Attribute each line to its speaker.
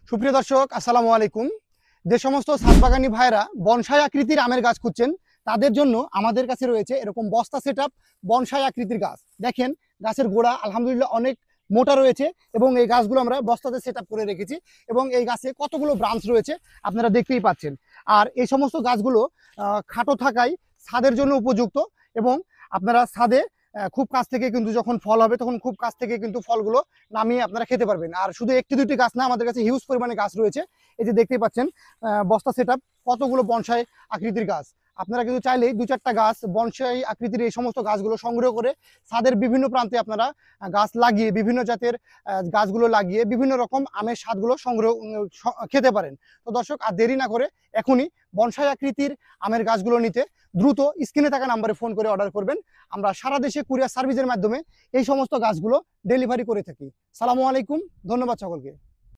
Speaker 1: সুপ্রিয় দর্শক, আসসালামু আলাইকুম। যে সমস্ত ছাদবাগানি ভাইরা বনসাই আকৃতির আমের গাছ খুঁজছেন তাদের জন্য আমাদের কাছে রয়েছে এরকম বস্তা সেটআপ বনসাই আকৃতির গাছ। দেখেন গাছের গোড়া আলহামদুলিল্লাহ অনেক মোটা রয়েছে এবং এই গাছগুলো আমরা বস্তাতে সেটআপ করে রেখেছি এবং এই গাছে কতগুলো ব্রাঞ্চ রয়েছে আপনারা দেখতেই পাচ্ছেন। আর এই সমস্ত গাছগুলো খাটো থাকায় ছাদের জন্য উপযুক্ত এবং আপনারা ছাদে খুব কাছ থেকে কিন্তু যখন ফল হবে তখন খুব কাছ থেকে কিন্তু ফলগুলো নামিয়ে আপনারা খেতে পারবেন। আর শুধু একটি দুটি গাছ না, আমাদের কাছে হিউজ পরিমাণে গাছ রয়েছে। এই যে দেখতেই পাচ্ছেন বস্তা সেটআপ কতগুলো বনসাই আকৃতির গাছ। আপনারা কিন্তু চাইলেই দু চারটা গাছ বনসাই আকৃতির এই সমস্ত গাছগুলো সংগ্রহ করে ছাদের বিভিন্ন প্রান্তে আপনারা গাছ লাগিয়ে বিভিন্ন জাতের গাছগুলো লাগিয়ে বিভিন্ন রকম আমের স্বাদগুলো সংগ্রহ খেতে পারেন। তো দর্শক, আর দেরি না করে এখনই বনসাই আকৃতির আমের গাছগুলো নিতে দ্রুত স্ক্রিনে থাকা নাম্বারে ফোন করে অর্ডার করবেন। আমরা সারা দেশে কুরিয়ার সার্ভিসের মাধ্যমে এই সমস্ত গাছগুলো ডেলিভারি করে থাকি। সালামু আলাইকুম, ধন্যবাদ সকলকে।